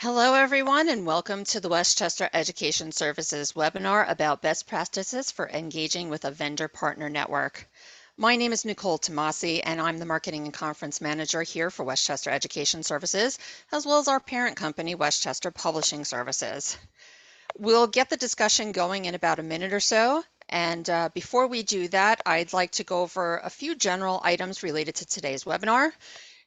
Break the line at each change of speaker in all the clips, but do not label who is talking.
Hello, everyone, and welcome to the Westchester Education Services webinar about best practices for engaging with a vendor partner network. My name is Nicole Tomasi, and I'm the Marketing and Conference Manager here for Westchester Education Services, as well as our parent company, Westchester Publishing Services. We'll get the discussion going in about a minute or so, and before we do that, I'd like to go over a few general items related to today's webinar.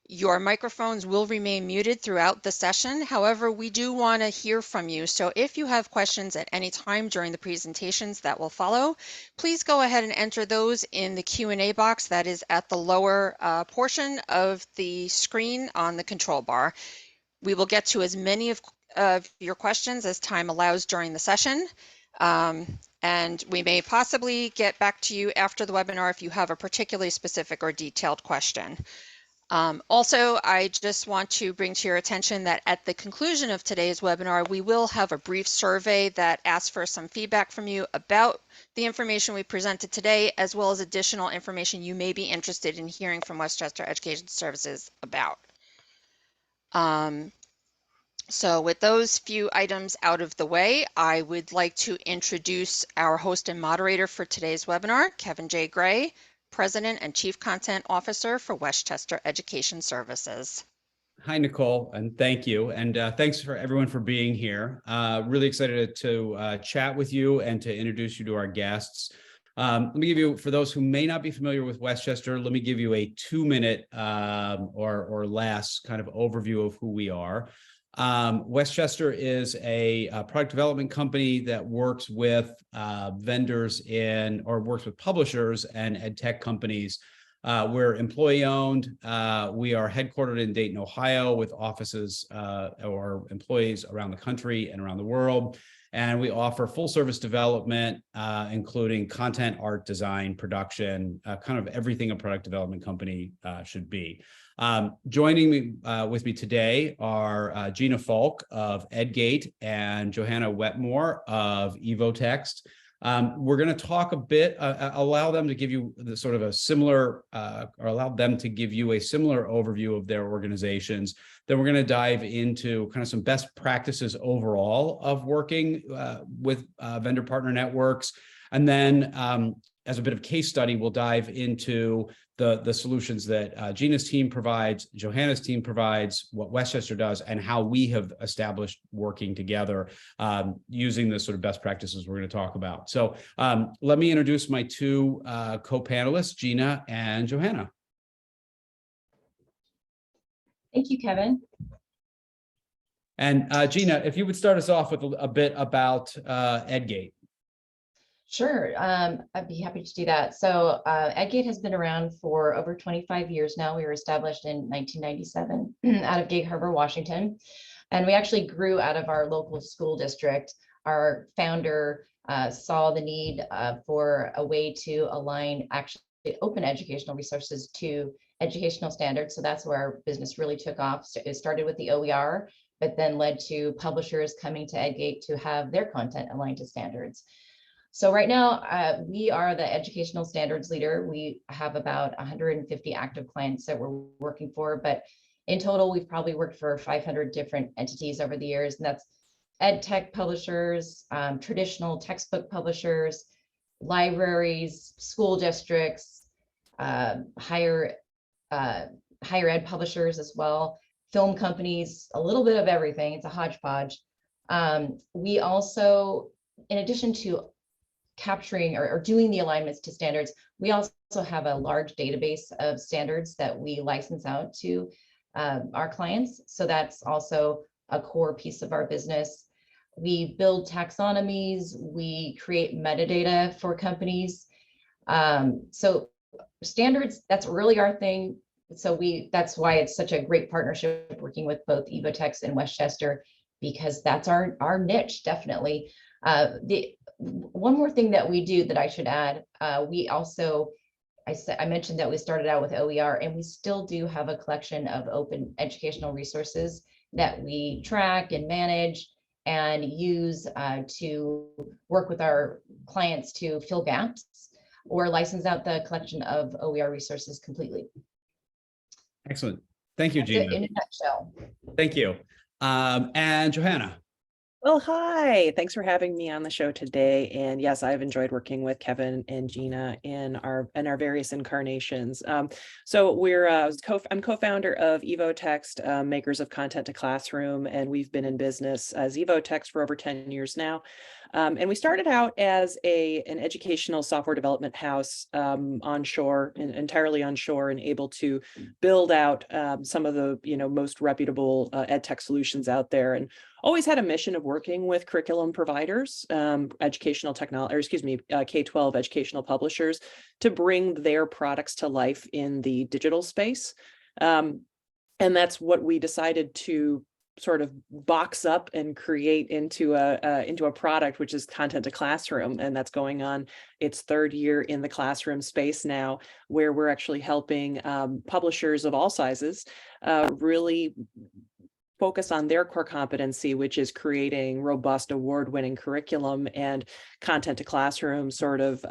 Your microphones will remain muted throughout the session. However, we do want to hear from you. So if you have questions at any time during the presentations that will follow, please go ahead and enter those in the Q&A box that is at the lower portion of the screen on the control bar. We will get to as many of your questions as time allows during the session. And we may possibly get back to you after the webinar if you have a particularly specific or detailed question. Also, I just want to bring to your attention that at the conclusion of today's webinar, we will have a brief survey that asks for some feedback from you about the information we presented today, as well as additional information you may be interested in hearing from Westchester Education Services about. So with those few items out of the way, I would like to introduce our host and moderator for today's webinar, Kevin J. Gray, President and Chief Content Officer for Westchester Education Services.
Hi, Nicole, and thank you. And thanks for everyone for being here. Really excited to chat with you and to introduce you to our guests. Let me give you, for those who may not be familiar with Westchester, let me give you a 2-minute or less kind of overview of who we are. Westchester is a product development company that works with vendors works with publishers and ed tech companies. We're employee owned. We are headquartered in Dayton, Ohio, with offices or employees around the country and around the world. And we offer full service development, including content, art, design, production, kind of everything a product development company should be. Joining me with me today are Gina Faulk of EdGate and Johanna Wetmore of EvoText. We're going to talk a bit, allow them to give you the sort of a similar, or allow them to give you a similar overview of their organizations. Then we're going to dive into kind of some best practices overall of working with vendor partner networks. And then as a bit of case study, we'll dive into the solutions that Gina's team provides, Johanna's team provides, what Westchester does, and how we have established working together using the sort of best practices we're going to talk about. So let me introduce my two co-panelists, Gina and Johanna.
Thank you, Kevin.
And Gina, if you would start us off with a bit about EdGate.
Sure, I'd be happy to do that. So EdGate has been around for over 25 years now. We were established in 1997 out of Gig Harbor, Washington. And we actually grew out of our local school district. Our founder saw the need for a way to align actually open educational resources to educational standards. So that's where our business really took off. So it started with the OER, but then led to publishers coming to EdGate to have their content aligned to standards. So right now, we are the educational standards leader. We have about 150 active clients that we're working for, but in total, we've probably worked for 500 different entities over the years, and that's ed tech publishers, traditional textbook publishers, libraries, school districts, higher ed publishers as well, film companies, a little bit of everything. It's a hodgepodge. We also, in addition to capturing or doing the alignments to standards, we also have a large database of standards that we license out to our clients. So that's also a core piece of our business. We build taxonomies, we create metadata for companies. So standards, that's really our thing. So that's why it's such a great partnership working with both EvoText and Westchester, because that's our niche, definitely. One more thing that we do that I should add, we also, I mentioned that we started out with OER, and we still do have a collection of open educational resources that we track and manage and use to work with our clients to fill gaps or license out the collection of OER resources completely.
Excellent. Thank you, Gina.
In a nutshell.
Thank you. And Johanna.
Well, hi. Thanks for having me on the show today. And yes, I've enjoyed working with Kevin and Gina in our various incarnations. So I'm co-founder of EvoText, makers of content to classroom, and we've been in business as EvoText for over 10 years now. And we started out as an educational software development house onshore, entirely onshore, and able to build out some of the most reputable ed tech solutions out there, and always had a mission of working with curriculum providers, educational technology, or excuse me, K-12 educational publishers, to bring their products to life in the digital space. And that's what we decided to sort of box up and create into a product, which is content to classroom. And that's going on its third year in the classroom space now, where we're actually helping publishers of all sizes really focus on their core competency, which is creating robust, award-winning curriculum, and content to classroom sort of,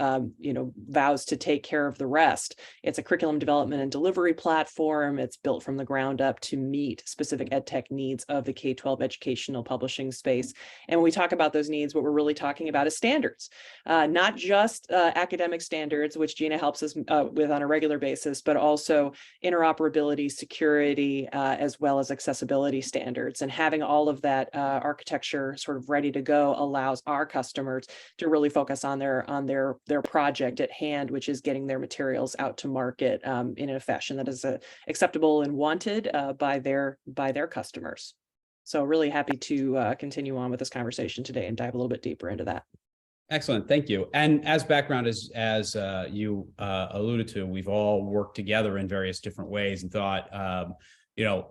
vows to take care of the rest. It's a curriculum development and delivery platform. It's built from the ground up to meet specific ed tech needs of the K-12 educational publishing space. And when we talk about those needs, what we're really talking about is standards, not just academic standards, which Gina helps us with on a regular basis, but also interoperability, security, as well as accessibility standards. And having all of that architecture sort of ready to go allows our customers to really focus on their project at hand, which is getting their materials out to market in a fashion that is acceptable and wanted by their customers. So really happy to continue on with this conversation today and dive a little bit deeper into that.
Excellent, thank you. And as background, as you alluded to, we've all worked together in various different ways and thought,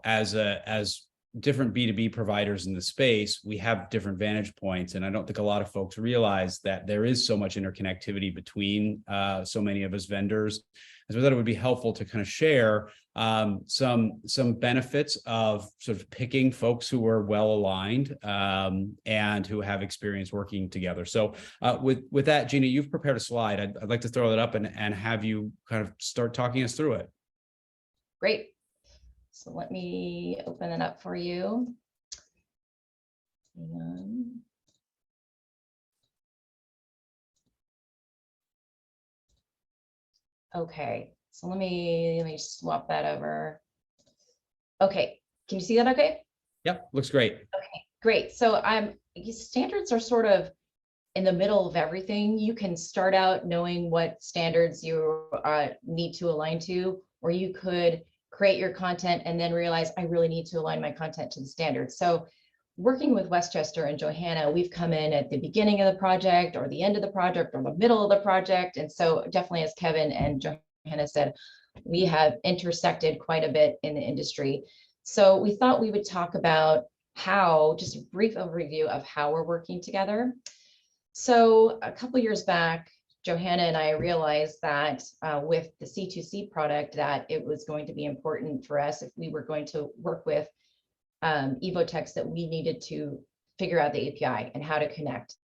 as different B2B providers in the space, we have different vantage points. And I don't think a lot of folks realize that there is so much interconnectivity between so many of us vendors. And so I thought it would be helpful to kind of share some benefits of sort of picking folks who are well aligned and who have experience working together. So with that, Gina, you've prepared a slide. I'd like to throw that up and have you kind of start talking us through it.
Great. So let me open it up for you. Okay, so let me swap that over. Okay, can you see that okay?
Yep, looks great.
Okay, great. So standards are sort of in the middle of everything. You can start out knowing what standards you need to align to, or you could create your content and then realize I really need to align my content to the standards. So working with Westchester and Johanna, we've come in at the beginning of the project or the end of the project or the middle of the project. And so definitely, as Kevin and Johanna said, we have intersected quite a bit in the industry. So we thought we would talk about just a brief overview of how we're working together. So a couple of years back, Johanna and I realized that with the C2C product, that it was going to be important for us if we were going to work with EvoText, that we needed to figure out the API and how to connect.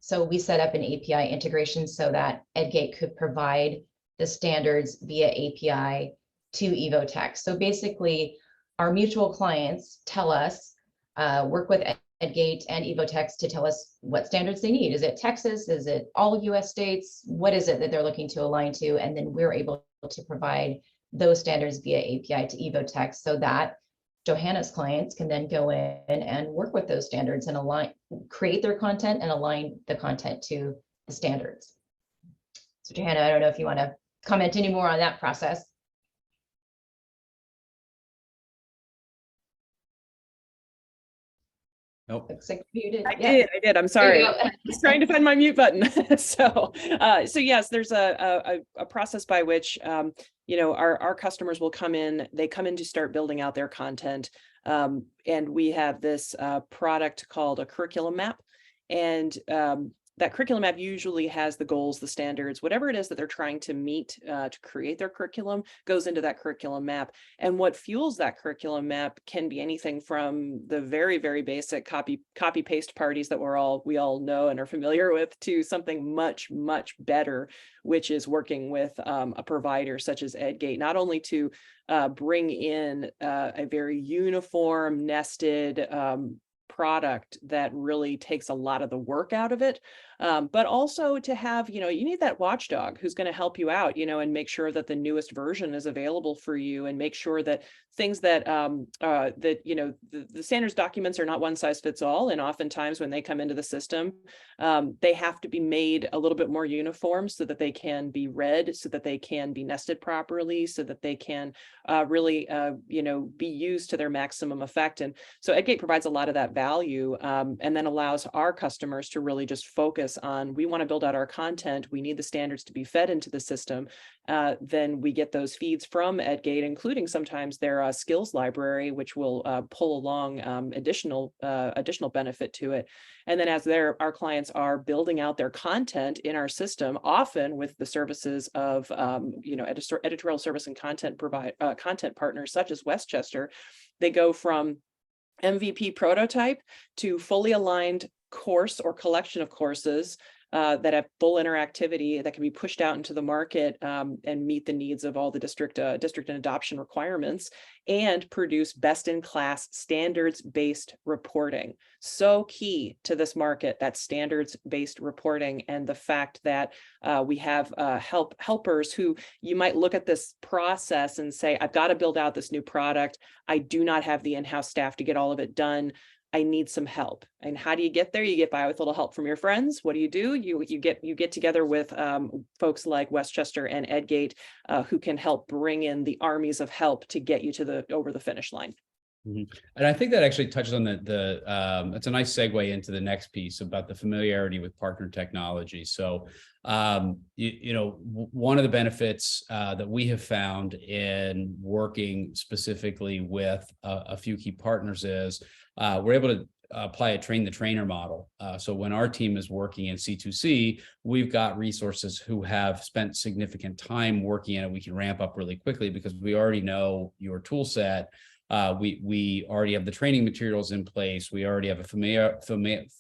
So we set up an API integration so that EdGate could provide the standards via API to EvoText. So basically, our mutual clients tell us, work with EdGate and EvoText to tell us what standards they need. Is it Texas? Is it all US states? What is it that they're looking to align to? And then we're able to provide those standards via API to EvoText so that Johanna's clients can then go in and work with those standards and create their content and align the content to the standards. So Johanna, I don't know if you want to comment any more on that process.
Nope.
Looks like you did.
I did. I'm sorry. I was trying to find my mute button. So yes, there's a process by which our customers will come in. They come in to start building out their content, and we have this product called a curriculum map, and that curriculum map usually has the goals, the standards, whatever it is that they're trying to meet to create their curriculum goes into that curriculum map. And what fuels that curriculum map can be anything from the very, very basic copy paste parties that we all know and are familiar with, to something much, much better, which is working with a provider such as EdGate, not only to bring in a very uniform, nested product that really takes a lot of the work out of it, but also to have, you need that watchdog who's going to help you out, and make sure that the newest version is available for you, and make sure that things that the standards documents are not one size fits all. And oftentimes when they come into the system, they have to be made a little bit more uniform so that they can be read, so that they can be nested properly, so that they can really be used to their maximum effect. And so EdGate provides a lot of that value, and then allows our customers to really just focus on, we want to build out our content, we need the standards to be fed into the system. Then we get those feeds from EdGate, including sometimes their skills library, which will pull along additional benefit to it. And then as our clients are building out their content in our system, often with the services of editorial service and content partners such as Westchester, they go from MVP prototype to fully aligned course or collection of courses that have full interactivity that can be pushed out into the market and meet the needs of all the district and adoption requirements, and produce best-in-class standards-based reporting. So key to this market, that standards-based reporting, and the fact that we have helpers who, you might look at this process and say, I've got to build out this new product. I do not have the in-house staff to get all of it done. I need some help. And how do you get there? You get by with a little help from your friends. What do? You get together with folks like Westchester and EdGate, who can help bring in the armies of help to get you to over the finish line.
Mm-hmm. And I think that actually touches on it's a nice segue into the next piece about the familiarity with partner technology. So, one of the benefits that we have found in working specifically with a few key partners is we're able to apply a train the trainer model. So when our team is working in C2C, we've got resources who have spent significant time working in it. We can ramp up really quickly because we already know your tool set. We already have the training materials in place. We already have a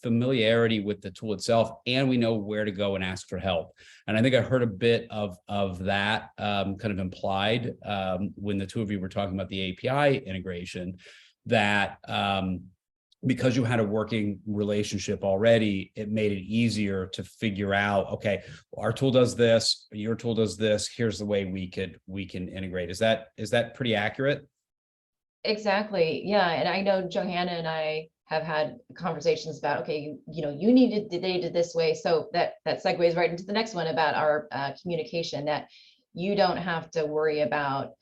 familiarity with the tool itself, and we know where to go and ask for help. And I think I heard a bit of that kind of implied when the two of you were talking about the API integration, that because you had a working relationship already, it made it easier to figure out, okay, our tool does this, your tool does this, here's the way we can integrate. Is that pretty accurate?
Exactly. Yeah. And I know Johanna and I have had conversations about, okay, you needed the data this way. So that segues right into the next one about our communication, that you don't have to worry about,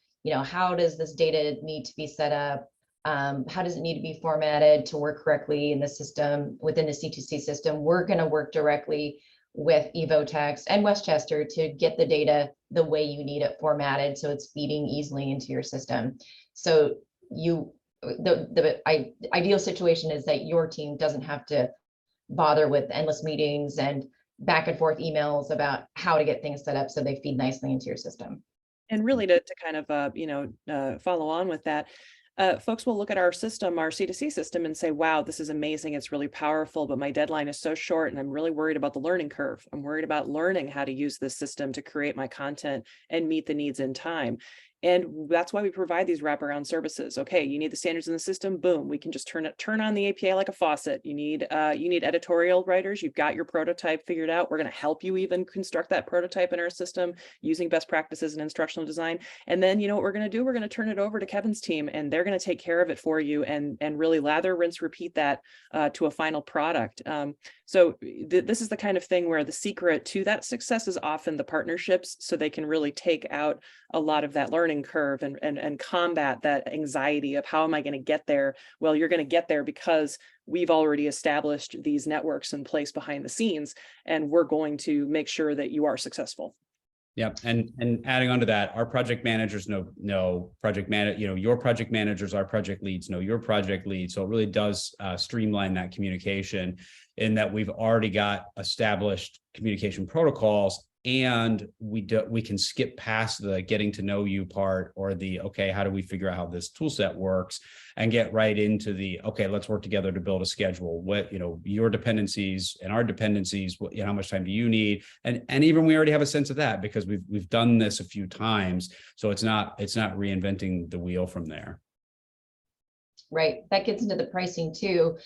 how does this data need to be set up? How does it need to be formatted to work correctly in the system, within the C2C system? We're going to work directly with EvoText and Westchester to get the data the way you need it formatted, so it's feeding easily into your system. So the ideal situation is that your team doesn't have to bother with endless meetings and back and forth emails about how to get things set up so they feed nicely into your system.
And really to kind of follow on with that, folks will look at our system, our C2C system, and say, wow, this is amazing. It's really powerful, but my deadline is so short and I'm really worried about the learning curve. I'm worried about learning how to use this system to create my content and meet the needs in time. And that's why we provide these wraparound services. Okay, you need the standards in the system, boom, we can just turn on the API like a faucet. You need editorial writers, you've got your prototype figured out. We're going to help you even construct that prototype in our system using best practices in instructional design. And then what we're going to do, we're going to turn it over to Kevin's team, and they're going to take care of it for you and really lather, rinse, repeat that to a final product. So this is the kind of thing where the secret to that success is often the partnerships, so they can really take out a lot of that learning curve and combat that anxiety of how am I going to get there? Well, you're going to get there because we've already established these networks in place behind the scenes, and we're going to make sure that you are successful.
Yep. And adding on to that, our project managers know your project managers, our project leads know your project leads. So it really does streamline that communication in that we've already got established communication protocols, and we can skip past the getting to know you part, or the, okay, how do we figure out how this tool set works, and get right into the, okay, let's work together to build a schedule. What, your dependencies and our dependencies, how much time do you need? And even we already have a sense of that because we've done this a few times. So it's not reinventing the wheel from there.
Right. That gets into the pricing too,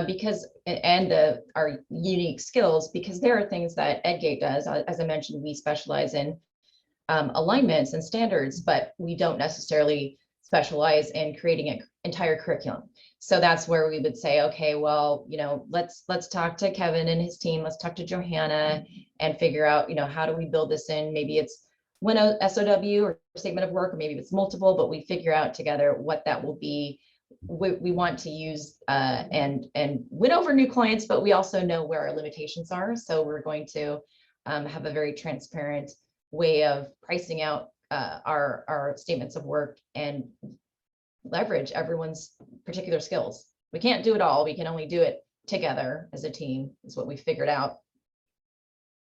because our unique skills, because there are things that EdGate does. As I mentioned, we specialize in alignments and standards, but we don't necessarily specialize in creating an entire curriculum. So that's where we would say, okay, well, let's talk to Kevin and his team. Let's talk to Johanna and figure out, how do we build this in? Maybe it's one SOW or statement of work, or maybe it's multiple, but we figure out together what that will be. We want to use and win over new clients, but we also know where our limitations are. So we're going to have a very transparent way of pricing out our statements of work and leverage everyone's particular skills. We can't do it all. We can only do it together as a team, is what we figured out.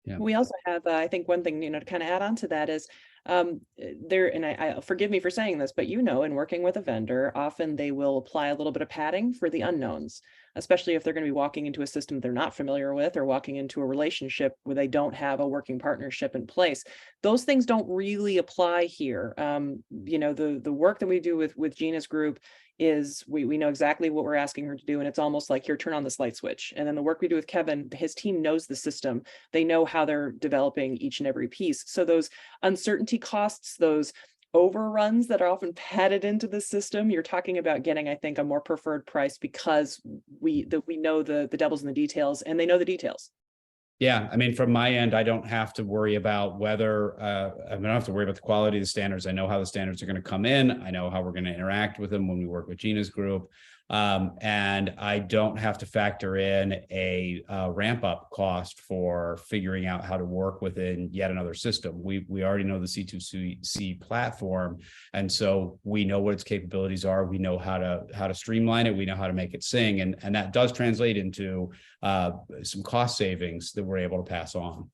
Yeah.
We also have, I think one thing, to kind of add on to that is there, and I forgive me for saying this, but in working with a vendor, often they will apply a little bit of padding for the unknowns, especially if they're going to be walking into a system they're not familiar with, or walking into a relationship where they don't have a working partnership in place. Those things don't really apply here. The work that we do with Gina's group is we know exactly what we're asking her to do, and it's almost like, here, turn on this light switch. And then the work we do with Kevin, his team knows the system. They know how they're developing each and every piece. So those uncertainty costs, those overruns that are often padded into the system, you're talking about getting, I think, a more preferred price because we know the devil's in the details, and they know the details.
Yeah, I mean, from my end, I don't have to worry about whether I don't have to worry about the quality of the standards. I know how the standards are going to come in. I know how we're going to interact with them when we work with Gina's group. And I don't have to factor in a ramp up cost for figuring out how to work within yet another system. We already know the C2C platform, and so we know what its capabilities are. We know how to streamline it. We know how to make it sing, and that does translate into some cost savings that we're able to pass on.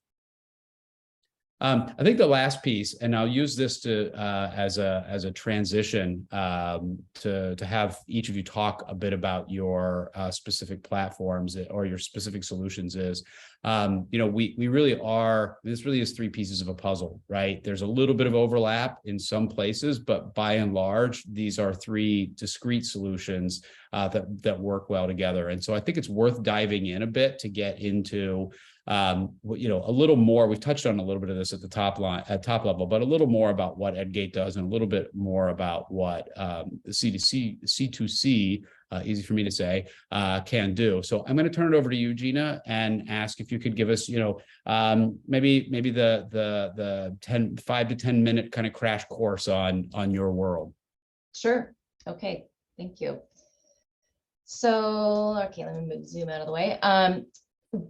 I think the last piece, and I'll use this to as a transition to have each of you talk a bit about your specific platforms or your specific solutions, is we really are, this really is three pieces of a puzzle, right? There's a little bit of overlap in some places, but by and large, these are three discrete solutions that work well together. And so I think it's worth diving in a bit to get into a little more. We've touched on a little bit of this at the top level, but a little more about what EdGate does, and a little bit more about what C2C, easy for me to say, can do. So I'm going to turn it over to you, Gina, and ask if you could give us, maybe the 5 to 10 minute kind of crash course on your world.
Sure. Okay. Thank you. So, okay, let me zoom out of the way.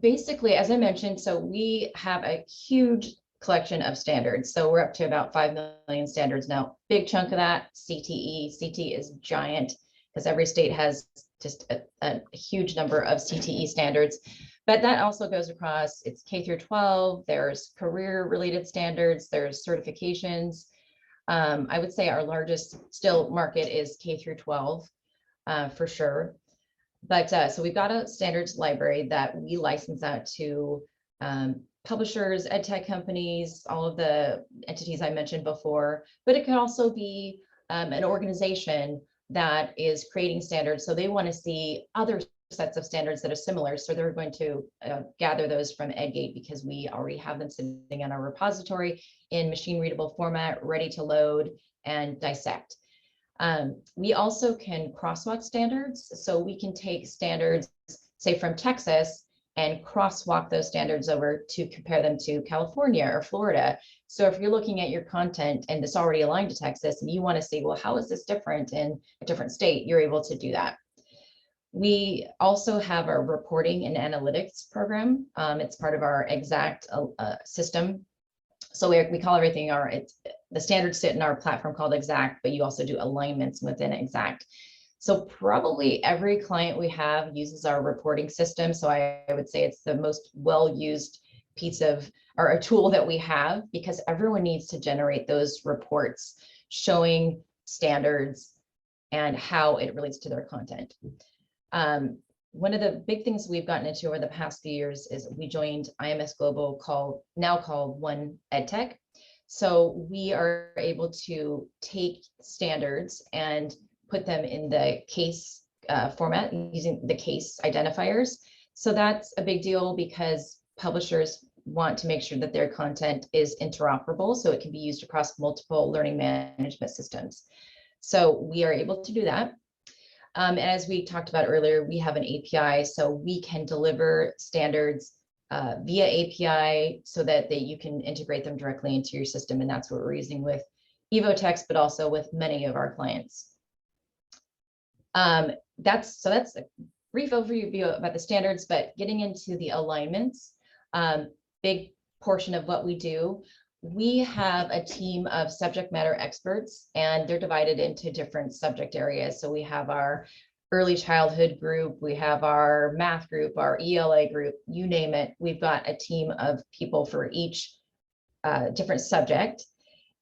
Basically, as I mentioned, so we have a huge collection of standards. So we're up to about 5 million standards now. Big chunk of that, CTE. CTE is giant because every state has just a huge number of CTE standards. But that also goes across, it's K through 12, there's career related standards, there's certifications. I would say our largest still market is K through 12 for sure. But so we've got a standards library that we license out to publishers, ed tech companies, all of the entities I mentioned before, but it could also be an organization that is creating standards. So they want to see other sets of standards that are similar. So they're going to gather those from EdGate because we already have them sitting in our repository in machine readable format, ready to load and dissect. We also can crosswalk standards. So we can take standards, say from Texas, and crosswalk those standards over to compare them to California or Florida. So if you're looking at your content and it's already aligned to Texas and you want to see, well, how is this different in a different state? You're able to do that. We also have our reporting and analytics program. It's part of our ExAct system. So we call everything the standards sit in our platform called Exact, but you also do alignments within Exact. So probably every client we have uses our reporting system. So I would say it's the most well-used piece of, or a tool that we have, because everyone needs to generate those reports showing standards and how it relates to their content. One of the big things we've gotten into over the past few years is we joined IMS Global, now called One EdTech. So we are able to take standards and put them in the case format using the case identifiers. So that's a big deal because publishers want to make sure that their content is interoperable so it can be used across multiple learning management systems. So we are able to do that. As we talked about earlier, we have an API, so we can deliver standards via API so that you can integrate them directly into your system. And that's what we're using with EvoText, but also with many of our clients. That's a brief overview about the standards, but getting into the alignments, big portion of what we do. We have a team of subject matter experts, and they're divided into different subject areas. So we have our early childhood group, we have our math group, our ELA group, you name it. We've got a team of people for each different subject.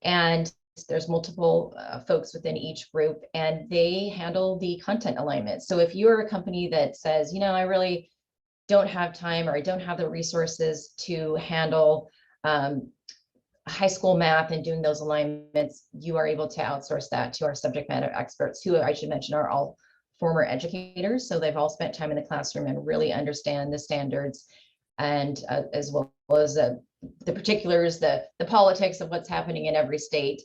And there's multiple folks within each group, and they handle the content alignment. So if you're a company that says, I really don't have time, or I don't have the resources to handle high school math and doing those alignments, you are able to outsource that to our subject matter experts, who I should mention are all former educators. So they've all spent time in the classroom and really understand the standards, and as well as the particulars, the politics of what's happening in every state.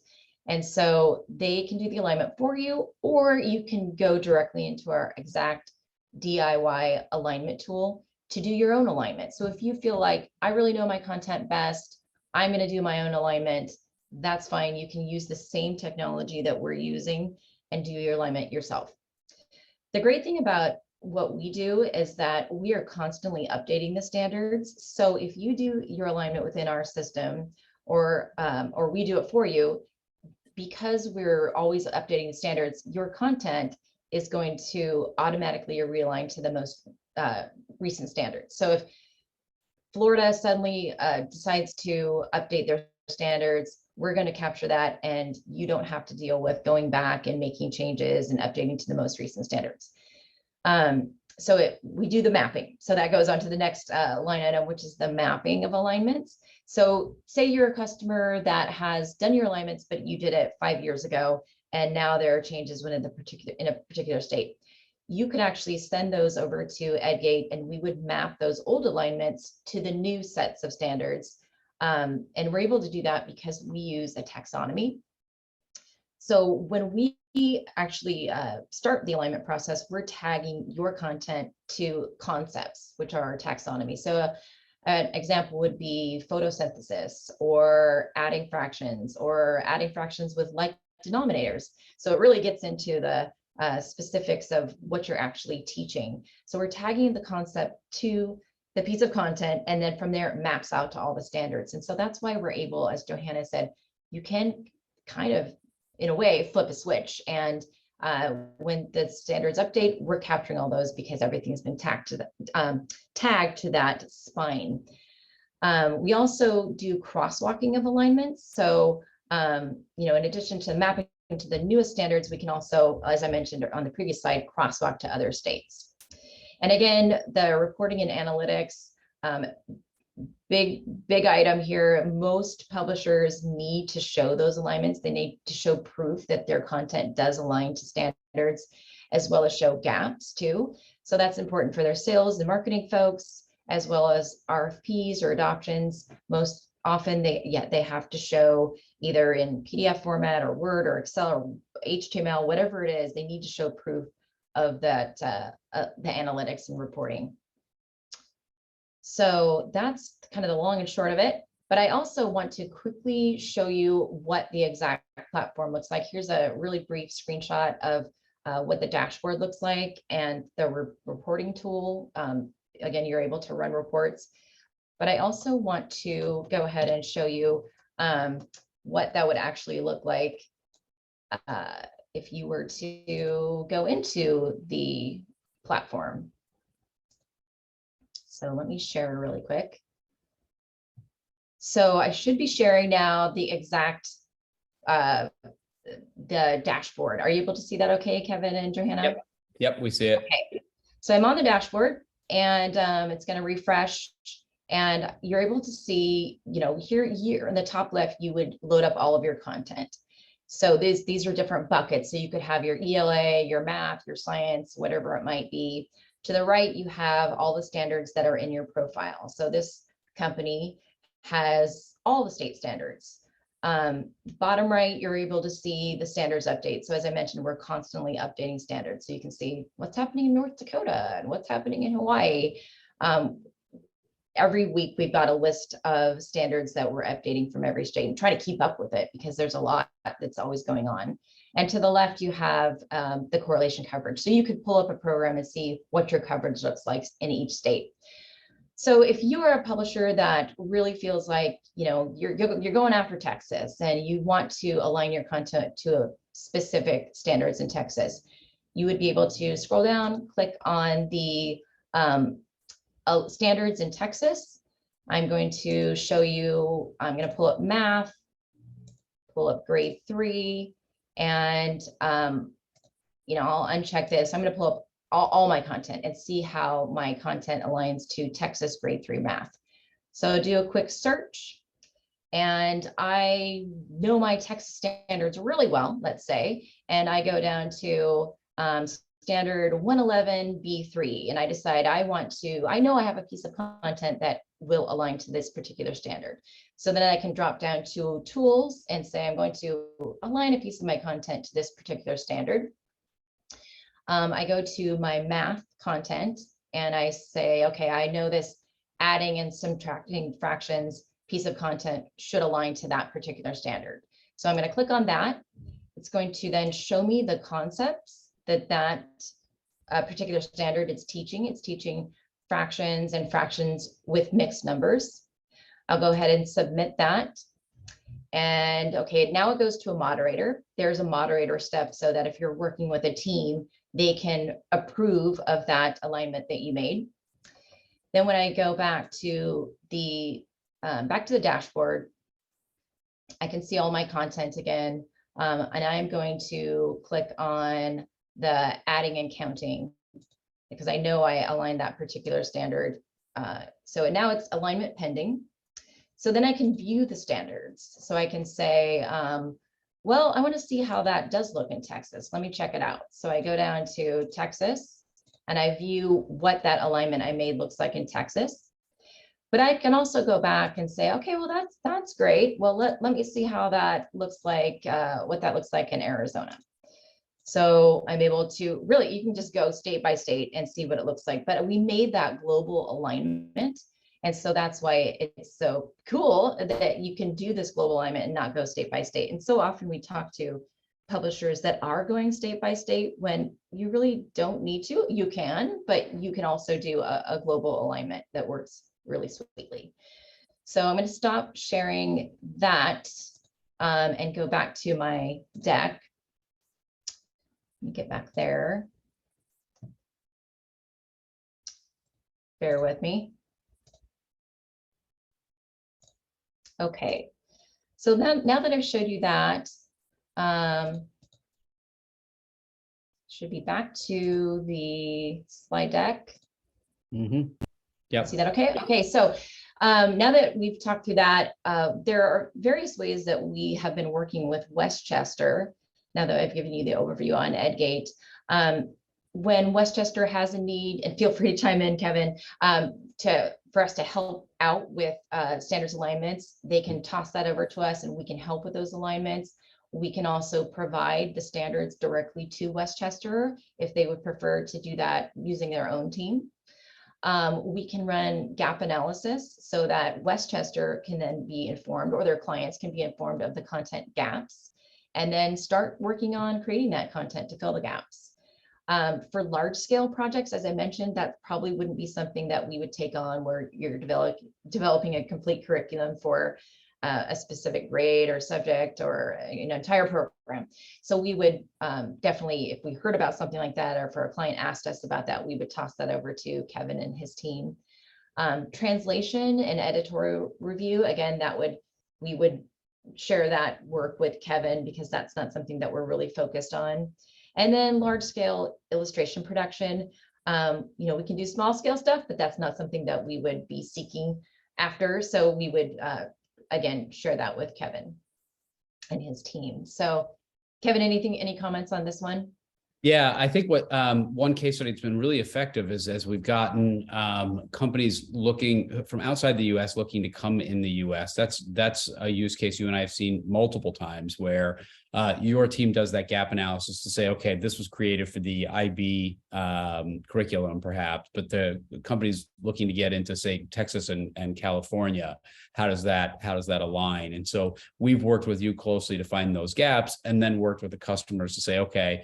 And so they can do the alignment for you, or you can go directly into our Exact DIY alignment tool to do your own alignment. So if you feel like, I really know my content best, I'm going to do my own alignment, that's fine. You can use the same technology that we're using and do your alignment yourself. The great thing about what we do is that we are constantly updating the standards. So if you do your alignment within our system, or we do it for you, because we're always updating the standards, your content is going to automatically realign to the most recent standards. So if Florida suddenly decides to update their standards, we're going to capture that, and you don't have to deal with going back and making changes and updating to the most recent standards. We do the mapping. So that goes on to the next line item, which is the mapping of alignments. So say you're a customer that has done your alignments, but you did it 5 years ago, and now there are changes within in a particular state. You could actually send those over to EdGate, and we would map those old alignments to the new sets of standards. And we're able to do that because we use a taxonomy. So when we actually start the alignment process, we're tagging your content to concepts, which are our taxonomy. So an example would be photosynthesis, or adding fractions with like denominators. So it really gets into the specifics of what you're actually teaching. So we're tagging the concept to the piece of content, and then from there it maps out to all the standards. And so that's why we're able, as Johanna said, you can kind of, in a way, flip a switch. And when the standards update, we're capturing all those because everything's been tagged to that spine. We also do crosswalking of alignments. So, in addition to mapping to the newest standards, we can also, as I mentioned on the previous slide, crosswalk to other states. And again, the reporting and analytics, big item here. Most publishers need to show those alignments. They need to show proof that their content does align to standards, as well as show gaps too. So that's important for their sales and marketing folks, as well as RFPs or adoptions. Most often they have to show either in PDF format or Word or Excel or HTML, whatever it is, they need to show proof of that, the analytics and reporting. So that's kind of the long and short of it. But I also want to quickly show you what the Exact platform looks like. Here's a really brief screenshot of what the dashboard looks like and the reporting tool. Again, you're able to run reports. But I also want to go ahead and show you what that would actually look like if you were to go into the platform. So let me share really quick. So I should be sharing now the exact the dashboard. Are you able to see that okay, Kevin and Johanna?
Yep, we see it.
Okay. So I'm on the dashboard, and it's going to refresh, and you're able to see, here in the top left, you would load up all of your content. So these are different buckets. So you could have your ELA, your math, your science, whatever it might be. To the right, you have all the standards that are in your profile. So this company has all the state standards. Bottom right, you're able to see the standards update. So as I mentioned, we're constantly updating standards. So you can see what's happening in North Dakota and what's happening in Hawaii. Every week we've got a list of standards that we're updating from every state, and try to keep up with it because there's a lot that's always going on. And to the left, you have the correlation coverage. So you could pull up a program and see what your coverage looks like in each state. So if you are a publisher that really feels like, you're going after Texas and you want to align your content to specific standards in Texas, you would be able to scroll down, click on the standards in Texas. I'm going to show you, I'm going to pull up math, pull up grade 3, and I'll uncheck this. I'm going to pull up all my content and see how my content aligns to Texas grade 3 math. So do a quick search, and I know my Texas standards really well, let's say, and I go down to standard 111B3, and I decide I know I have a piece of content that will align to this particular standard. So then I can drop down to tools and say, I'm going to align a piece of my content to this particular standard. I go to my math content and I say, okay, I know this adding and subtracting fractions piece of content should align to that particular standard. So I'm going to click on that. It's going to then show me the concepts that particular standard is teaching. It's teaching fractions and fractions with mixed numbers. I'll go ahead and submit that. And okay, now it goes to a moderator. There's a moderator step so that if you're working with a team, they can approve of that alignment that you made. Then when I go back to the dashboard, I can see all my content again. And I'm going to click on the adding and counting because I know I aligned that particular standard. So now it's alignment pending. So then I can view the standards. So I can say, well, I want to see how that does look in Texas. Let me check it out. So I go down to Texas and I view what that alignment I made looks like in Texas. But I can also go back and say, okay, well, that's great. Well, let me see how that looks like, what that looks like in Arizona. So I'm able to really, you can just go state by state and see what it looks like. But we made that global alignment. And so that's why it's so cool that you can do this global alignment and not go state by state. And so often we talk to publishers that are going state by state when you really don't need to. You can, but you can also do a global alignment that works really sweetly. So I'm going to stop sharing that and go back to my deck. Let me get back there. Bear with me. Okay, so now that I've showed you that, should be back to the slide deck.
Mm-hmm. Yep.
See that okay? Okay, so now that we've talked through that, there are various ways that we have been working with Westchester. Now that I've given you the overview on EdGate, when Westchester has a need, and feel free to chime in, Kevin, for us to help out with standards alignments, they can toss that over to us and we can help with those alignments. We can also provide the standards directly to Westchester if they would prefer to do that using their own team. We can run gap analysis so that Westchester can then be informed, or their clients can be informed of the content gaps, and then start working on creating that content to fill the gaps. For large scale projects, as I mentioned, that probably wouldn't be something that we would take on where you're developing a complete curriculum for a specific grade or subject or an entire program. So we would definitely, if we heard about something like that, or if our client asked us about that, we would toss that over to Kevin and his team. Translation and editorial review, again, we would share that work with Kevin, because that's not something that we're really focused on. And then large scale illustration production. We can do small scale stuff, but that's not something that we would be seeking after. So we would, again, share that with Kevin and his team. So Kevin, any comments on this one?
Yeah, I think what one case study that's been really effective is as we've gotten companies looking from outside the US looking to come in the US. That's a use case you and I have seen multiple times where your team does that gap analysis to say, okay, this was created for the IB curriculum perhaps, but the company's looking to get into, say, Texas and California. How does that align? And so we've worked with you closely to find those gaps, and then worked with the customers to say, okay,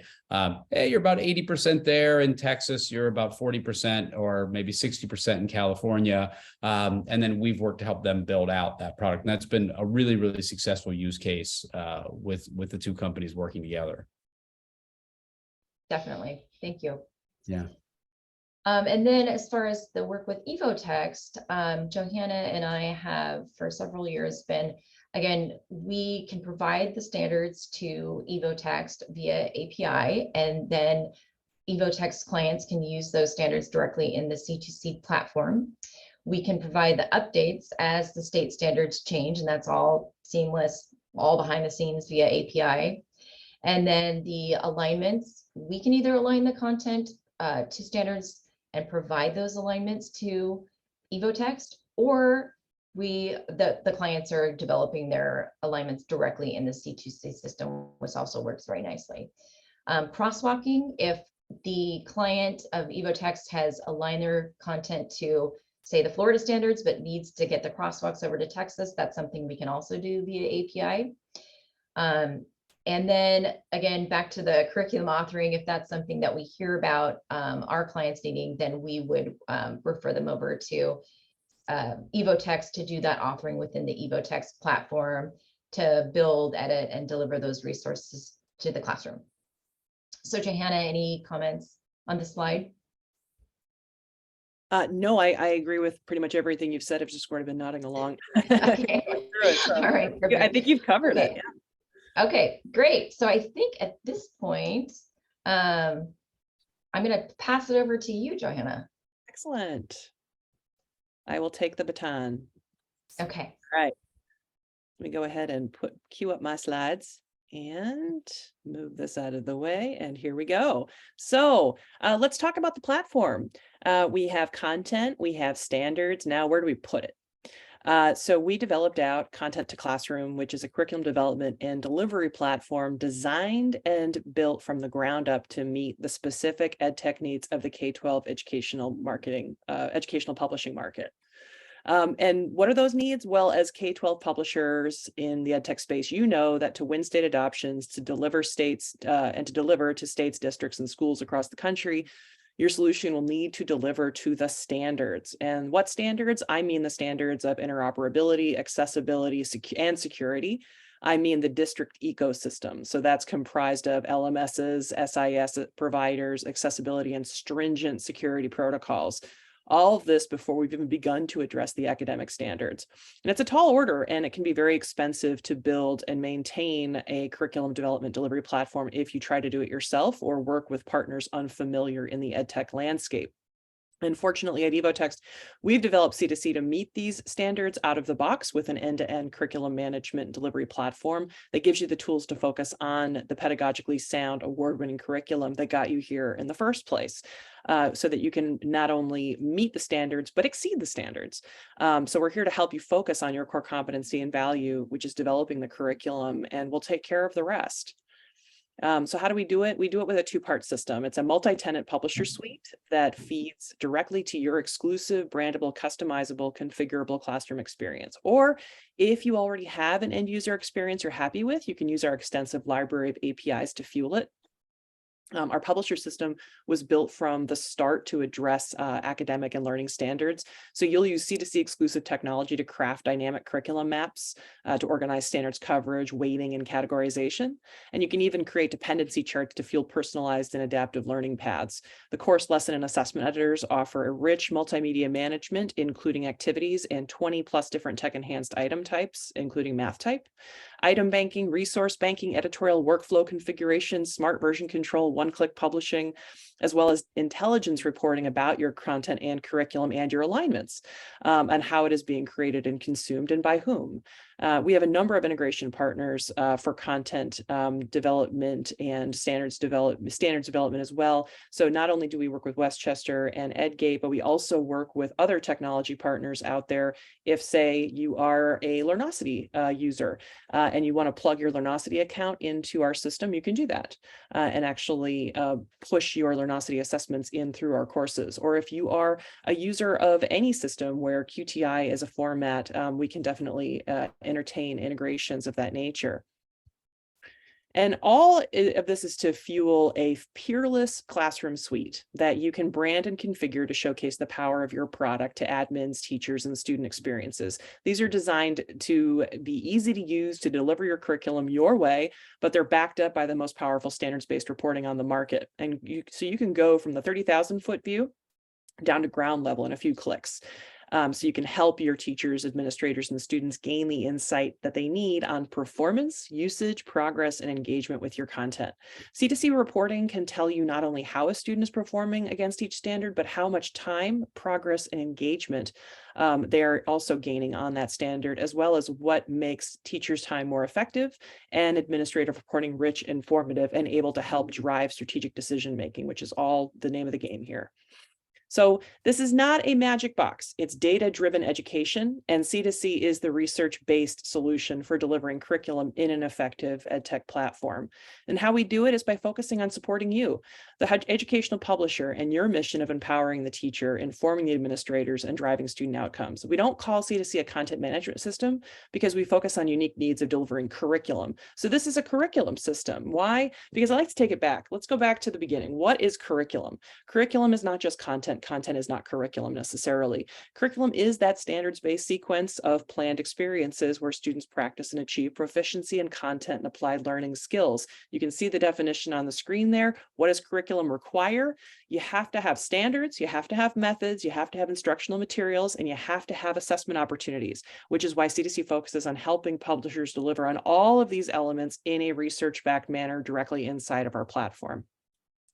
hey, you're about 80% there in Texas, you're about 40% or maybe 60% in California. And then we've worked to help them build out that product. And that's been a really, really successful use case with the two companies working together.
Definitely. Thank you.
Yeah.
And then as far as the work with EvoText, Johanna and I have for several years been, again, we can provide the standards to EvoText via API, and then EvoText clients can use those standards directly in the C2C platform. We can provide the updates as the state standards change, and that's all seamless, all behind the scenes via API. And then the alignments, we can either align the content to standards and provide those alignments to EvoText, or the clients are developing their alignments directly in the C2C system, which also works very nicely. Crosswalking, if the client of EvoText has aligned their content to, say, the Florida standards, but needs to get the crosswalks over to Texas, that's something we can also do via API. And then again, back to the curriculum authoring, if that's something that we hear about our clients needing, then we would refer them over to EvoText to do that authoring within the EvoText platform to build, edit, and deliver those resources to the classroom. So Johanna, any comments on the slide?
No, I agree with pretty much everything you've said. I've just sort of been nodding along.
Okay. All right.
I think you've covered it. Yeah.
Okay, great. So I think at this point, I'm going to pass it over to you, Johanna.
Excellent. I will take the baton.
Okay.
All right. Let me go ahead and queue up my slides and move this out of the way. And here we go. So let's talk about the platform. We have content, we have standards. Now, where do we put it? So we developed out Content to Classroom, which is a curriculum development and delivery platform designed and built from the ground up to meet the specific ed tech needs of the K-12 educational publishing market. And what are those needs? Well, as K-12 publishers in the ed tech space, you know that to win state adoptions, to deliver to states, districts, and schools across the country, your solution will need to deliver to the standards. And what standards? I mean the standards of interoperability, accessibility, and security. I mean the district ecosystem. So that's comprised of LMSs, SIS providers, accessibility, and stringent security protocols. All of this before we've even begun to address the academic standards. And it's a tall order, and it can be very expensive to build and maintain a curriculum development delivery platform if you try to do it yourself or work with partners unfamiliar in the ed tech landscape. And fortunately at EvoText, we've developed C2C to meet these standards out of the box with an end-to-end curriculum management and delivery platform that gives you the tools to focus on the pedagogically sound, award-winning curriculum that got you here in the first place, so that you can not only meet the standards, but exceed the standards. So we're here to help you focus on your core competency and value, which is developing the curriculum, and we'll take care of the rest. So how do we do it? We do it with a two-part system. It's a multi-tenant publisher suite that feeds directly to your exclusive, brandable, customizable, configurable classroom experience. Or if you already have an end user experience you're happy with, you can use our extensive library of APIs to fuel it. Our publisher system was built from the start to address academic and learning standards. So you'll use C2C exclusive technology to craft dynamic curriculum maps to organize standards coverage, weighting, and categorization. And you can even create dependency charts to fuel personalized and adaptive learning paths. The course lesson and assessment editors offer a rich multimedia management, including activities and 20 plus different tech enhanced item types, including math type. Item banking, resource banking, editorial workflow configuration, smart version control, one-click publishing, as well as intelligence reporting about your content and curriculum and your alignments, and how it is being created and consumed and by whom. We have a number of integration partners for content development and standards development as well. So not only do we work with Westchester and EdGate, but we also work with other technology partners out there. If, say, you are a Learnosity user and you want to plug your Learnosity account into our system, you can do that and actually push your Learnosity assessments in through our courses. Or if you are a user of any system where QTI is a format, we can definitely entertain integrations of that nature. And all of this is to fuel a peerless classroom suite that you can brand and configure to showcase the power of your product to admins, teachers, and student experiences. These are designed to be easy to use to deliver your curriculum your way, but they're backed up by the most powerful standards-based reporting on the market. And so you can go from the 30,000-foot view down to ground level in a few clicks. So you can help your teachers, administrators, and students gain the insight that they need on performance, usage, progress, and engagement with your content. C2C reporting can tell you not only how a student is performing against each standard, but how much time, progress, and engagement they're also gaining on that standard, as well as what makes teachers' time more effective and administrative reporting rich, informative, and able to help drive strategic decision-making, which is all the name of the game here. So this is not a magic box. It's data-driven education, and C2C is the research-based solution for delivering curriculum in an effective EdTech platform. And how we do it is by focusing on supporting you, the educational publisher, and your mission of empowering the teacher, informing the administrators, and driving student outcomes. We don't call C2C a content management system because we focus on unique needs of delivering curriculum. So this is a curriculum system. Why? Because I like to take it back. Let's go back to the beginning. What is curriculum? Curriculum is not just content. Content is not curriculum necessarily. Curriculum is that standards-based sequence of planned experiences where students practice and achieve proficiency in content and applied learning skills. You can see the definition on the screen there. What does curriculum require? You have to have standards, you have to have methods, you have to have instructional materials, and you have to have assessment opportunities, which is why C2C focuses on helping publishers deliver on all of these elements in a research-backed manner directly inside of our platform.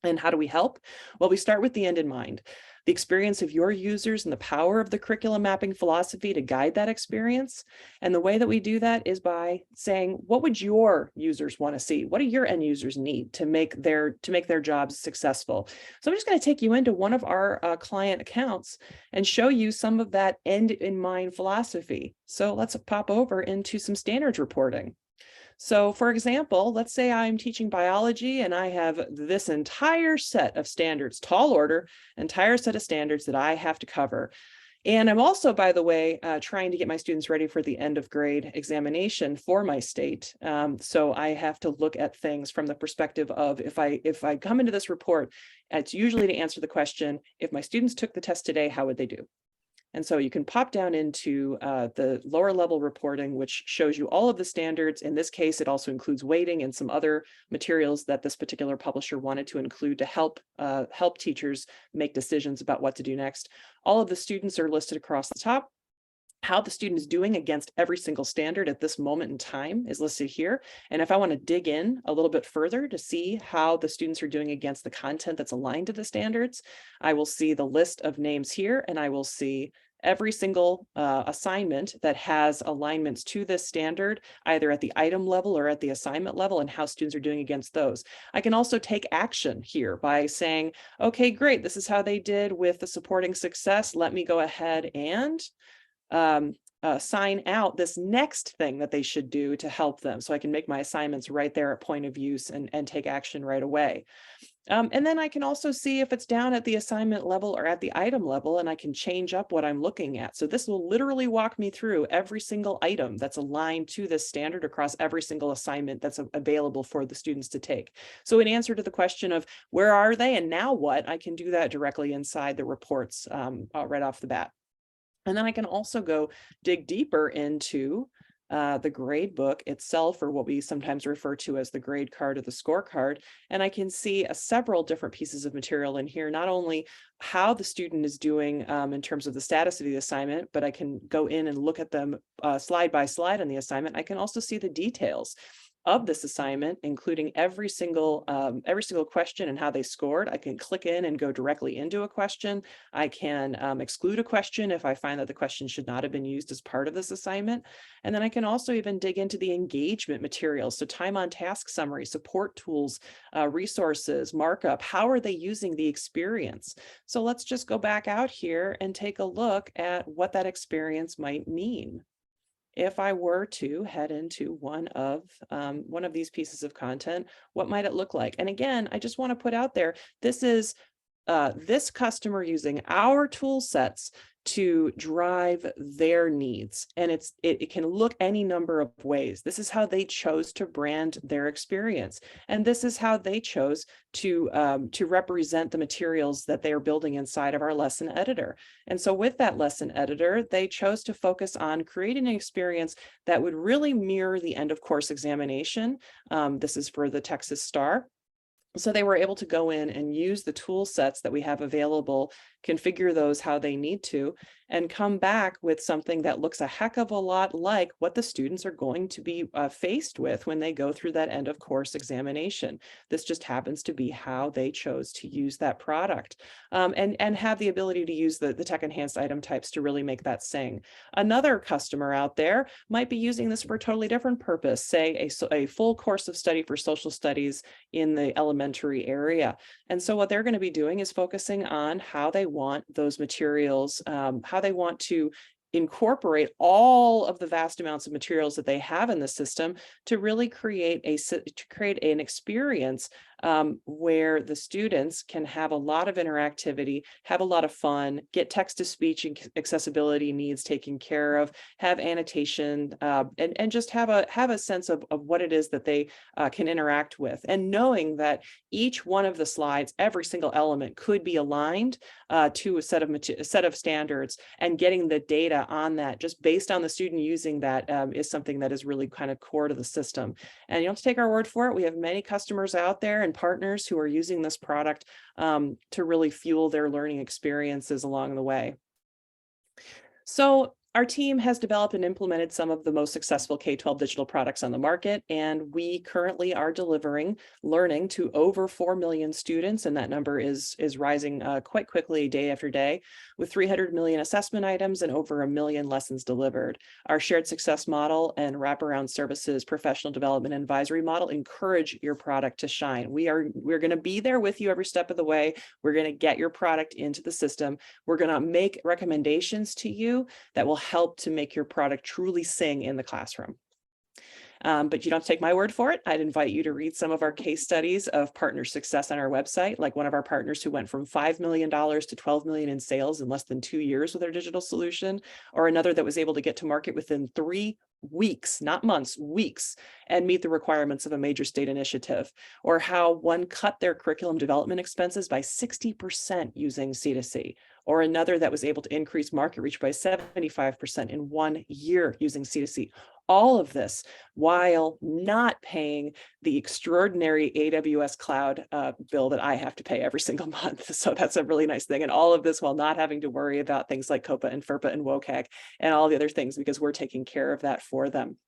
And how do we help? Well, we start with the end in mind, the experience of your users and the power of the curriculum mapping philosophy to guide that experience. And the way that we do that is by saying, what would your users want to see? What do your end users need to make their jobs successful? So I'm just going to take you into one of our client accounts and show you some of that end in mind philosophy. So let's pop over into some standards reporting. So for example, let's say I'm teaching biology and I have this entire set of standards, tall order, entire set of standards that I have to cover. And I'm also, by the way, trying to get my students ready for the end of grade examination for my state. So I have to look at things from the perspective of if I come into this report, it's usually to answer the question, if my students took the test today, how would they do? And so you can pop down into the lower level reporting, which shows you all of the standards. In this case, it also includes weighting and some other materials that this particular publisher wanted to include to help teachers make decisions about what to do next. All of the students are listed across the top. How the student is doing against every single standard at this moment in time is listed here. And if I want to dig in a little bit further to see how the students are doing against the content that's aligned to the standards, I will see the list of names here, and I will see every single assignment that has alignments to this standard, either at the item level or at the assignment level, and how students are doing against those. I can also take action here by saying, okay, great, this is how they did with the supporting success. Let me go ahead and sign out this next thing that they should do to help them. So I can make my assignments right there at point of use and take action right away. And then I can also see if it's down at the assignment level or at the item level, and I can change up what I'm looking at. So this will literally walk me through every single item that's aligned to this standard across every single assignment that's available for the students to take. So in answer to the question of where are they and now what, I can do that directly inside the reports right off the bat. And then I can also go dig deeper into the grade book itself, or what we sometimes refer to as the grade card or the scorecard. And I can see several different pieces of material in here, not only how the student is doing in terms of the status of the assignment, but I can go in and look at them slide by slide on the assignment. I can also see the details of this assignment, including every single question and how they scored. I can click in and go directly into a question. I can exclude a question if I find that the question should not have been used as part of this assignment. And then I can also even dig into the engagement materials. So time on task summary, support tools, resources, markup. How are they using the experience? So let's just go back out here and take a look at what that experience might mean. If I were to head into one of these pieces of content, what might it look like? And again, I just want to put out there, this is this customer using our tool sets to drive their needs. And it can look any number of ways. This is how they chose to brand their experience. And this is how they chose to represent the materials that they are building inside of our lesson editor. And so with that lesson editor, they chose to focus on creating an experience that would really mirror the end of course examination. This is for the Texas Star. So they were able to go in and use the tool sets that we have available, configure those how they need to, and come back with something that looks a heck of a lot like what the students are going to be faced with when they go through that end of course examination. This just happens to be how they chose to use that product, and have the ability to use the tech enhanced item types to really make that sing. Another customer out there might be using this for a totally different purpose, say a full course of study for social studies in the elementary area. And so what they're going to be doing is focusing on how they want those materials, how they want to incorporate all of the vast amounts of materials that they have in the system to really create an experience where the students can have a lot of interactivity, have a lot of fun, get text-to-speech accessibility needs taken care of, have annotation, and just have a sense of what it is that they can interact with. And knowing that each one of the slides, every single element could be aligned to a set of standards, and getting the data on that just based on the student using that is something that is really kind of core to the system. And you don't have to take our word for it. We have many customers out there and partners who are using this product to really fuel their learning experiences along the way. So our team has developed and implemented some of the most successful K-12 digital products on the market, and we currently are delivering learning to over 4 million students, and that number is rising quite quickly day after day, with 300 million assessment items and over 1 million lessons delivered. Our shared success model and wraparound services, professional development and advisory model encourage your product to shine. We're going to be there with you every step of the way. We're going to get your product into the system. We're going to make recommendations to you that will help to make your product truly sing in the classroom. But you don't have to take my word for it. I'd invite you to read some of our case studies of partner success on our website, like one of our partners who went from $5 million to $12 million in sales in less than 2 years with our digital solution, or another that was able to get to market within 3 weeks, not months, weeks, and meet the requirements of a major state initiative, or how one cut their curriculum development expenses by 60% using C2C, or another that was able to increase market reach by 75% in 1 year using C2C. All of this while not paying the extraordinary AWS cloud bill that I have to pay every single month. So that's a really nice thing. And all of this while not having to worry about things like COPA and FERPA and WCAG and all the other things, because we're taking care of that for them.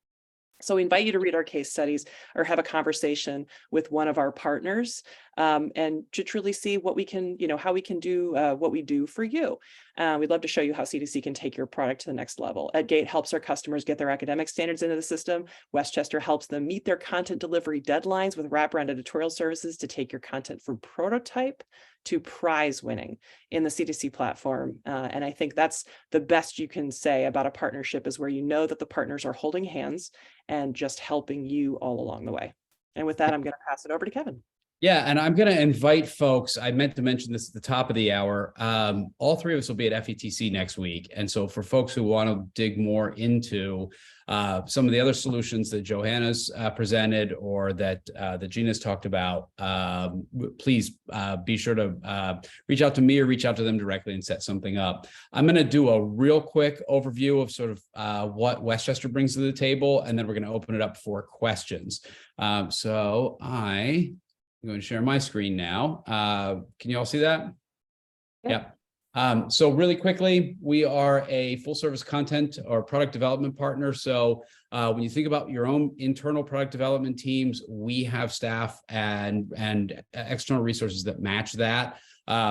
So we invite you to read our case studies or have a conversation with one of our partners and to truly see what we can, how we can do what we do for you. We'd love to show you how C2C can take your product to the next level. EdGate helps our customers get their academic standards into the system. Westchester helps them meet their content delivery deadlines with wraparound editorial services to take your content from prototype to prize winning in the C2C platform. And I think that's the best you can say about a partnership, is where you know that the partners are holding hands and just helping you all along the way. And with that, I'm going to pass it over to Kevin.
Yeah, and I'm going to invite folks. I meant to mention this at the top of the hour. All three of us will be at FETC next week. And so for folks who want to dig more into some of the other solutions that Johanna's presented, or that Gina's talked about, please be sure to reach out to me or reach out to them directly and set something up. I'm going to do a real quick overview of sort of what Westchester brings to the table, and then we're going to open it up for questions. So I'm going to share my screen now. Can you all see that? Yeah. So really quickly, we are a full service content or product development partner. So when you think about your own internal product development teams, we have staff and external resources that match that,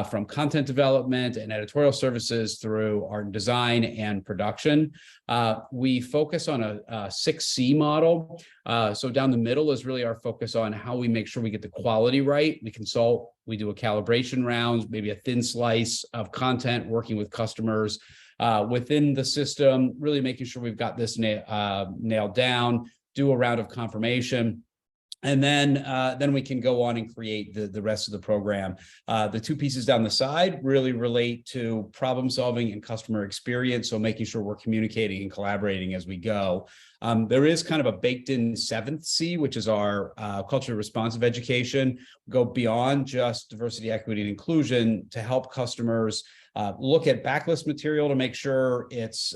from content development and editorial services through art and design and production. We focus on a 6C model. So down the middle is really our focus on how we make sure we get the quality right. We consult, we do a calibration round, maybe a thin slice of content, working with customers within the system, really making sure we've got this nailed down, do a round of confirmation. And then we can go on and create the rest of the program. The two pieces down the side really relate to problem solving and customer experience. So making sure we're communicating and collaborating as we go. There is kind of a baked in 7th C, which is our culturally responsive education. Go beyond just diversity, equity, and inclusion to help customers look at backlist material to make sure it's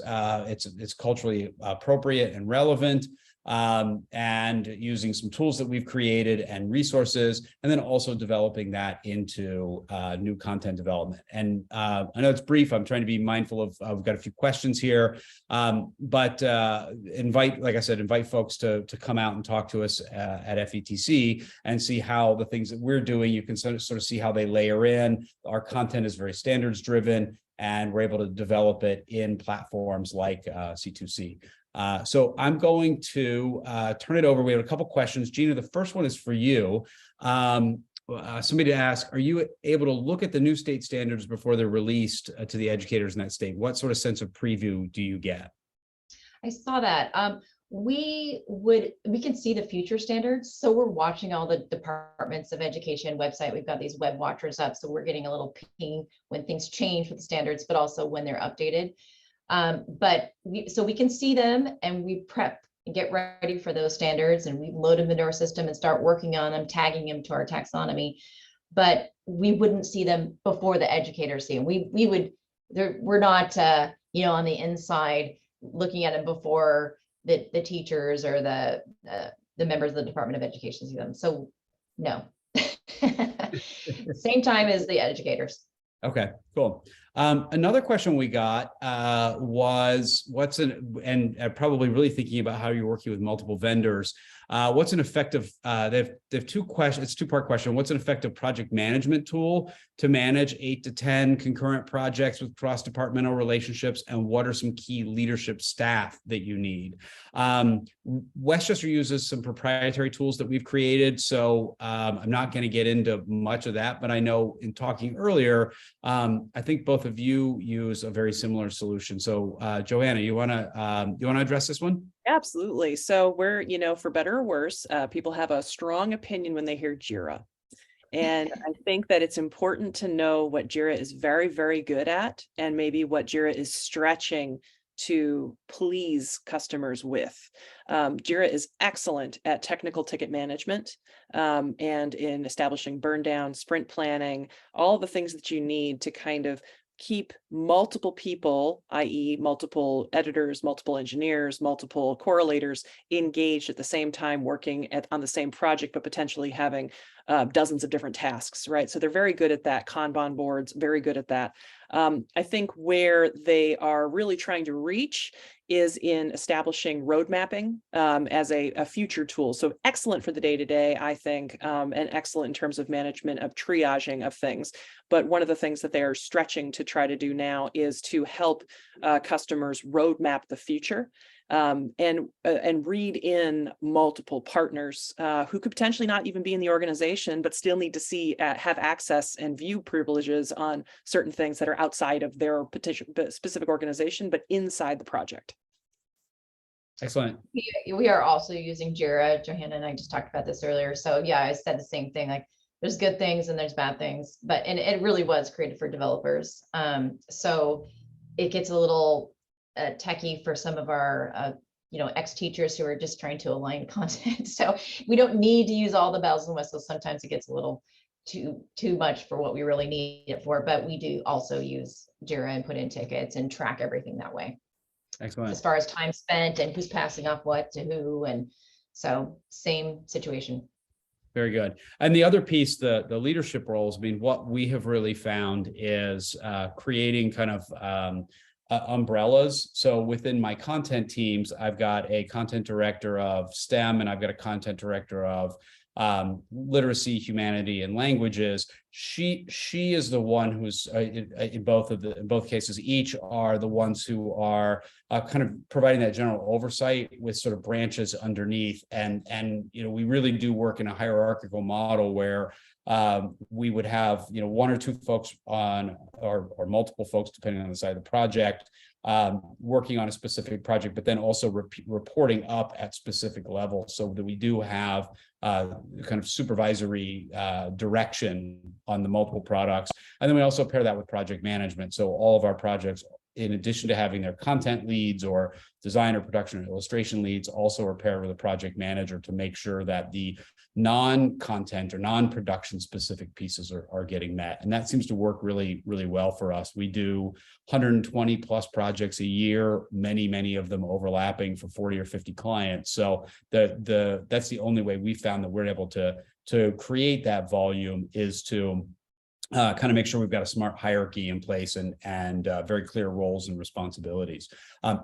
culturally appropriate and relevant. And using some tools that we've created and resources, and then also developing that into new content development. And I know it's brief. I'm trying to be mindful of, we've got a few questions here, but like I said, invite folks to come out and talk to us at FETC and see how the things that we're doing, you can sort of see how they layer in. Our content is very standards driven, and we're able to develop it in platforms like C2C. So I'm going to turn it over. We have a couple questions. Gina, the first one is for you. Somebody asked, are you able to look at the new state standards before they're released to the educators in that state? What sort of sense of preview do you get?
I saw that. We can see the future standards. So we're watching all the departments of education website. We've got these web watchers up. So we're getting a little ping when things change with the standards, but also when they're updated. So we can see them, and we prep and get ready for those standards, and we load them into our system and start working on them, tagging them to our taxonomy. But we wouldn't see them before the educators see them. We're not on the inside looking at them before the teachers or the members of the Department of Education see them. So no. Same time as the educators.
Okay, cool. Another question we got was and probably really thinking about how you're working with multiple vendors. What's an effective, they have two questions, it's a two-part question. What's an effective project management tool to manage 8 to 10 concurrent projects with cross-departmental relationships? And what are some key leadership staff that you need? Westchester uses some proprietary tools that we've created. So I'm not going to get into much of that, but I know in talking earlier, I think both of you use a very similar solution. So Johanna, you want to address this one?
Absolutely. So we're, for better or worse, people have a strong opinion when they hear Jira. And I think that it's important to know what Jira is very, very good at, and maybe what Jira is stretching to please customers with. Jira is excellent at technical ticket management and in establishing burn down, sprint planning, all the things that you need to kind of keep multiple people, i.e. multiple editors, multiple engineers, multiple correlators engaged at the same time, working on the same project, but potentially having dozens of different tasks, right? So they're very good at that. Kanban boards, very good at that. I think where they are really trying to reach is in establishing road mapping as a future tool. So excellent for the day-to-day, I think, and excellent in terms of management of triaging of things. But one of the things that they are stretching to try to do now is to help customers roadmap the future. and read in multiple partners who could potentially not even be in the organization, but still need to see have access and view privileges on certain things that are outside of their specific organization, but inside the project.
Excellent.
We are also using Jira. Johanna and I just talked about this earlier. So yeah, I said the same thing, like there's good things and there's bad things, and it really was created for developers. So it gets a little techie for some of our ex-teachers who are just trying to align content. So we don't need to use all the bells and whistles. Sometimes it gets a little too much for what we really need it for, but we do also use Jira and put in tickets and track everything that way.
Excellent.
As far as time spent and who's passing off what to who, and so same situation.
Very good. And the other piece, the leadership roles, I mean, what we have really found is creating kind of umbrellas. So within my content teams, I've got a content director of STEM, and I've got a content director of literacy, humanity, and languages. She is the one who's in both cases, each are the ones who are kind of providing that general oversight with sort of branches underneath. And we really do work in a hierarchical model where we would have one or two folks on or multiple folks, depending on the side of the project, working on a specific project, but then also reporting up at specific levels, so that we do have kind of supervisory direction on the multiple products. And then we also pair that with project management. So all of our projects, in addition to having their content leads or design or production or illustration leads, also are paired with a project manager to make sure that the non-content or non-production specific pieces are getting met. And that seems to work really, really well for us. We do 120 plus projects a year, many of them overlapping for 40 or 50 clients. So that's the only way we found that we're able to create that volume, is to kind of make sure we've got a smart hierarchy in place and very clear roles and responsibilities.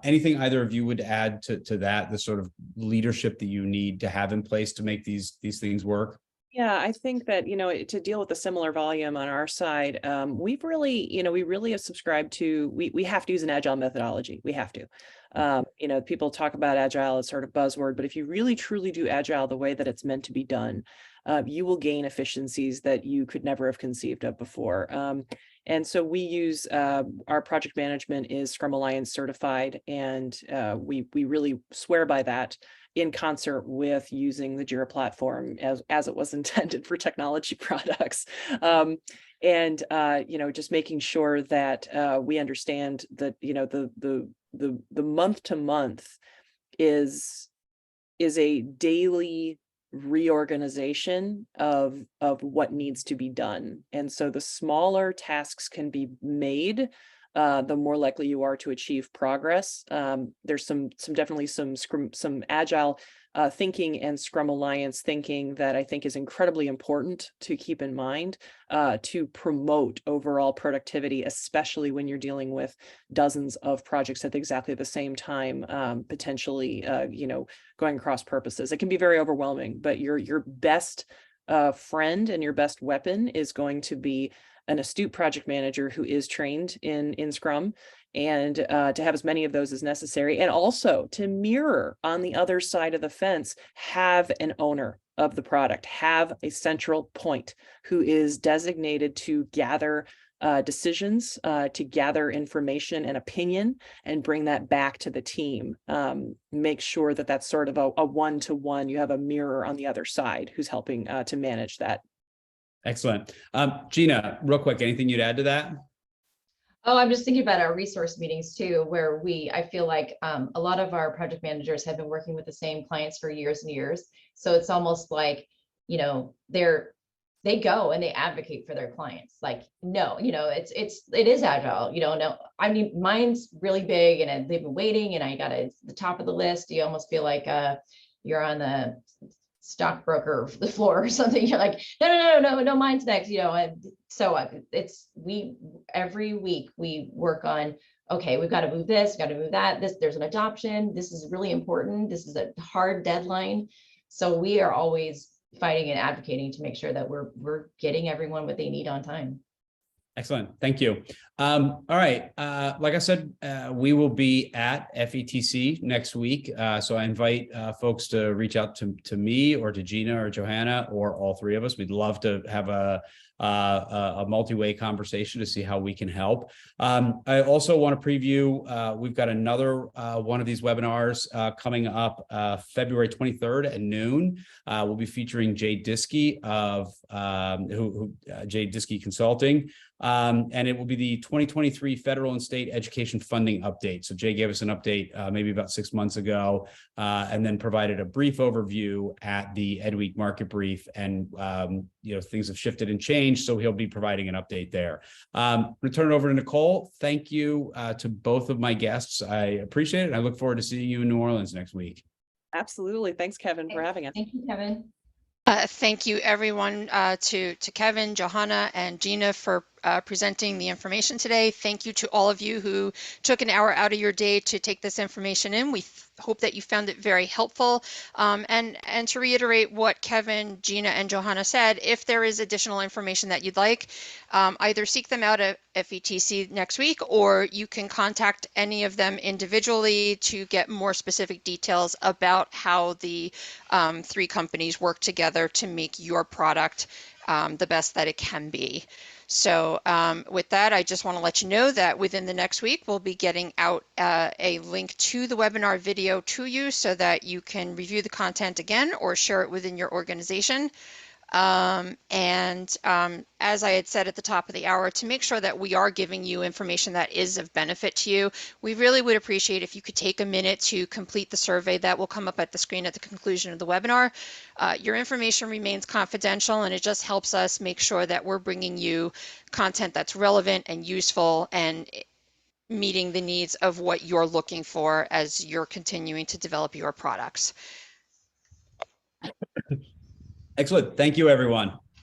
Anything either of you would add to that, the sort of leadership that you need to have in place to make these things work?
Yeah, I think that, to deal with a similar volume on our side, we really have subscribed to, we have to use an Agile methodology. We have to. People talk about Agile as sort of buzzword, but if you really truly do Agile the way that it's meant to be done, you will gain efficiencies that you could never have conceived of before. And so we use, our project management is Scrum Alliance certified, and we really swear by that, in concert with using the Jira platform as it was intended for technology products. Just making sure that we understand that, the month to month is a daily reorganization of what needs to be done. And so the smaller tasks can be made, the more likely you are to achieve progress. There's definitely some Agile thinking and Scrum Alliance thinking that I think is incredibly important to keep in mind to promote overall productivity, especially when you're dealing with dozens of projects at exactly the same time, potentially, going across purposes. It can be very overwhelming, but your best friend and your best weapon is going to be an astute project manager who is trained in Scrum, and to have as many of those as necessary, and also to mirror on the other side of the fence, have an owner of the product, have a central point who is designated to gather decisions, to gather information and opinion, and bring that back to the team. Make sure that that's sort of a one-to-one. You have a mirror on the other side who's helping to manage that.
Excellent. Gina, real quick, anything you'd add to that?
Oh, I'm just thinking about our resource meetings too, where I feel like a lot of our project managers have been working with the same clients for years and years. So it's almost like, they go and they advocate for their clients. Like, no, it is Agile, no, I mean, mine's really big and they've been waiting and I got it the top of the list. You almost feel like you're on the stockbroker the floor or something. You're like, no, mine's next, and so every week we work on, okay, we've got to move this, got to move that, there's an adoption, this is really important, this is a hard deadline. So we are always fighting and advocating to make sure that we're getting everyone what they need on time.
Excellent. Thank you. All right. Like I said, we will be at FETC next week. So I invite folks to reach out to me or to Gina or Johanna or all three of us. We'd love to have a multi-way conversation to see how we can help. I also want to preview, we've got another one of these webinars coming up February 23rd at noon. We'll be featuring Jay Diskey of Jay Diskey Consulting. And it will be the 2023 federal and state education funding update. So Jay gave us an update maybe about 6 months ago, and then provided a brief overview at the EdWeek market brief. And things have shifted and changed, so he'll be providing an update there. I'm going to turn it over to Nicole. Thank you to both of my guests. I appreciate it. I look forward to seeing you in New Orleans next week.
Absolutely. Thanks, Kevin, for having us.
Thank you, Kevin.
Thank you, everyone, to Kevin, Johanna, and Gina for presenting the information today. Thank you to all of you who took an hour out of your day to take this information in. We hope that you found it very helpful. And to reiterate what Kevin, Gina, and Johanna said, if there is additional information that you'd like, either seek them out at FETC next week, or you can contact any of them individually to get more specific details about how the three companies work together to make your product the best that it can be. So with that, I just want to let you know that within the next week, we'll be getting out a link to the webinar video to you so that you can review the content again or share it within your organization. As I had said at the top of the hour, to make sure that we are giving you information that is of benefit to you, we really would appreciate if you could take a minute to complete the survey that will come up at the screen at the conclusion of the webinar. Your information remains confidential, and it just helps us make sure that we're bringing you content that's relevant and useful and meeting the needs of what you're looking for as you're continuing to develop your products.
Excellent. Thank you, everyone.